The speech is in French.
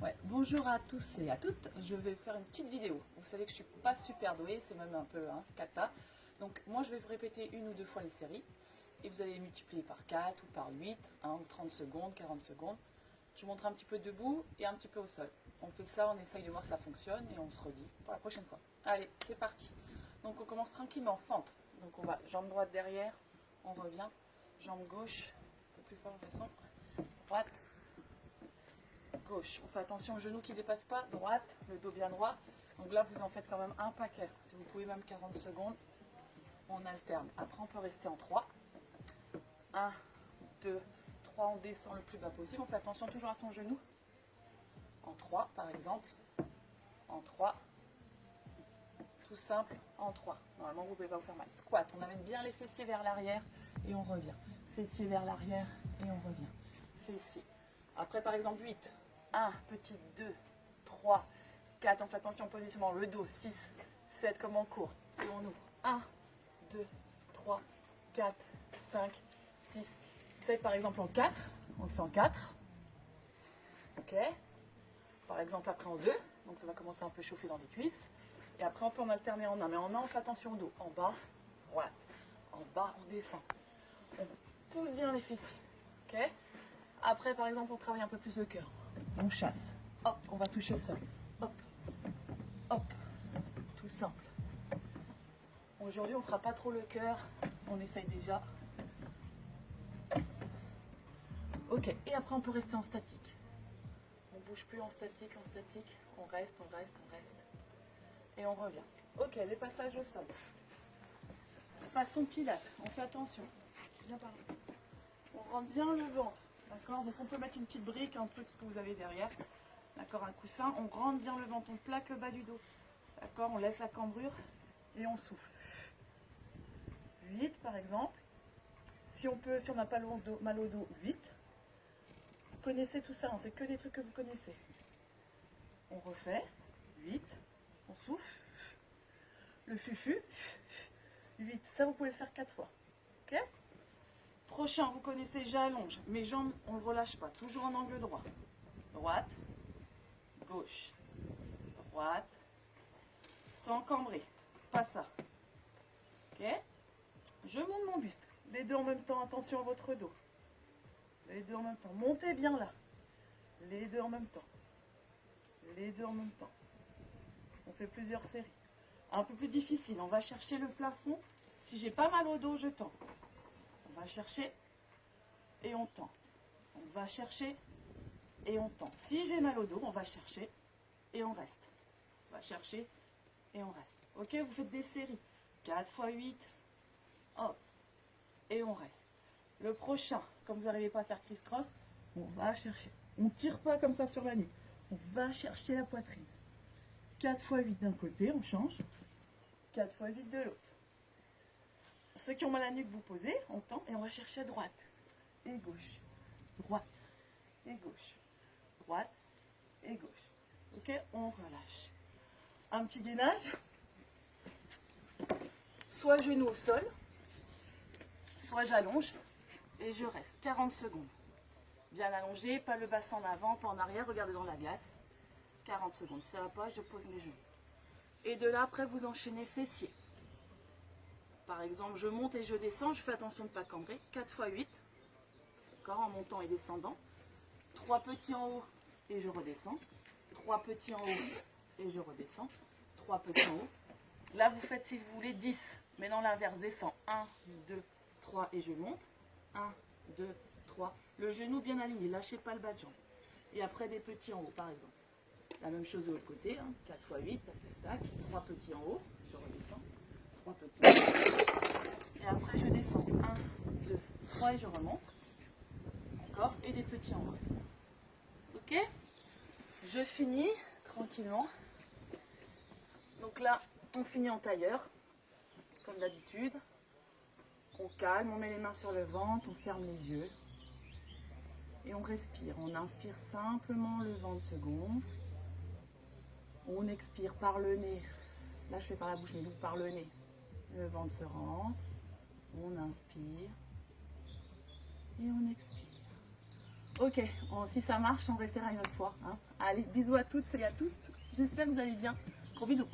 Ouais, bonjour à tous et à toutes, je vais faire une petite vidéo. Vous savez que je suis pas super douée, c'est même un peu cata. Donc moi je vais vous répéter une ou deux fois les séries et vous allez multiplier par 4 ou par 8, ou 30 secondes, 40 secondes. Je vous montre un petit peu debout et un petit peu au sol. On fait ça, on essaye de voir si ça fonctionne et on se redit pour la prochaine fois. Allez, c'est parti. Donc on commence tranquillement, fente. Donc on va jambe droite derrière, on revient, jambe gauche, un peu plus fort le son, droite, gauche. On fait attention aux genoux qui ne dépassent pas, droite, le dos bien droit. Donc là, vous en faites quand même un paquet. Si vous pouvez, même 40 secondes. On alterne. Après, on peut rester en 3. 1, 2, 3. On descend le plus bas possible. On fait attention toujours à son genou. En 3, par exemple. En 3. Tout simple, en 3. Normalement, vous ne pouvez pas vous faire mal. Squat. On amène bien les fessiers vers l'arrière et on revient. Fessiers vers l'arrière et on revient. Fessiers. Après, par exemple, 8. 1, petit, 2, 3, 4. On fait attention au positionnement. Le dos, 6, 7 comme en cours. Et on ouvre. 1, 2, 3, 4, 5, 6, 7. Par exemple, en 4. On le fait en 4. OK. Par exemple, après en 2. Donc, ça va commencer à un peu chauffer dans les cuisses. Et après, on peut en alterner en 1. Mais en 1, on fait attention au dos. En bas, droite. En bas, on descend. On pousse bien les fessiers. OK. Après, par exemple, on travaille un peu plus le cœur. On chasse. Hop, on va toucher le sol. Hop, hop. Tout simple. Aujourd'hui, on ne fera pas trop le cœur. On essaye déjà. Ok, et après, on peut rester en statique. On ne bouge plus en statique, en statique. On reste, on reste, on reste. Et on revient. Ok, les passages au sol. Façon pilate. On fait attention. Bien par là. On rentre bien le ventre. D'accord. Donc, on peut mettre une petite brique, un peu de ce que vous avez derrière. D'accord, un coussin. On rentre bien le ventre. On plaque le bas du dos. D'accord, on laisse la cambrure et on souffle. 8 par exemple. Si on n'a pas mal au dos, 8. Vous connaissez tout ça, hein, c'est que des trucs que vous connaissez. On refait. 8. On souffle. Le fufu. 8. Ça, vous pouvez le faire 4 fois. Ok. Prochain, vous connaissez, j'allonge. Mes jambes, on ne le relâche pas. Toujours en angle droit. Droite. Gauche. Droite. Sans cambrer. Pas ça. Ok. Je monte mon buste. Les deux en même temps. Attention à votre dos. Les deux en même temps. Montez bien là. Les deux en même temps. Les deux en même temps. On fait plusieurs séries. Un peu plus difficile. On va chercher le plafond. Si j'ai pas mal au dos, je tends. On va chercher et on tend. On va chercher et on tend. Si j'ai mal au dos, on va chercher et on reste. On va chercher et on reste. Ok, vous faites des séries. 4 x 8. Hop. Et on reste. Le prochain, comme vous n'arrivez pas à faire criss-cross, on va chercher. On ne tire pas comme ça sur la nuque. On va chercher la poitrine. 4 x 8 d'un côté, on change. 4 x 8 de l'autre. Ceux qui ont mal à la nuque, vous posez, on tend et on va chercher à droite et gauche. Droite et gauche. Droite et gauche. Ok, on relâche. Un petit gainage. Soit genou au sol, soit j'allonge et je reste 40 secondes. Bien allongé, pas le bassin en avant, pas en arrière, regardez dans la glace. 40 secondes, si ça va pas, je pose mes genoux. Et de là, après, vous enchaînez fessiers. Par exemple, je monte et je descends, je fais attention de ne pas cambrer. 4 x 8, d'accord, en montant et descendant. 3 petits en haut et je redescends. 3 petits en haut et je redescends. 3 petits en haut. Là, vous faites, si vous voulez, 10. Mais dans l'inverse, descend 1, 2, 3 et je monte. 1, 2, 3. Le genou bien aligné, lâchez pas le bas de jambe. Et après, des petits en haut, par exemple. La même chose de l'autre côté, 4 x 8, tac, tac, tac. 3 petits en haut, je redescends. 3 petits en haut. Et après, je descends. 1, 2, 3 et je remonte. D'accord. Et des petits en haut. Ok. Je finis tranquillement. Donc là, on finit en tailleur, comme d'habitude. On calme, on met les mains sur le ventre, on ferme les yeux. Et on respire. On inspire simplement, le ventre se gonfle. On expire par le nez. Là, je fais par la bouche, mais vous par le nez. Le ventre se rentre. On inspire. Et on expire. Ok, si ça marche, on restera une autre fois. Allez, bisous à toutes et à toutes. J'espère que vous allez bien. Gros bisous.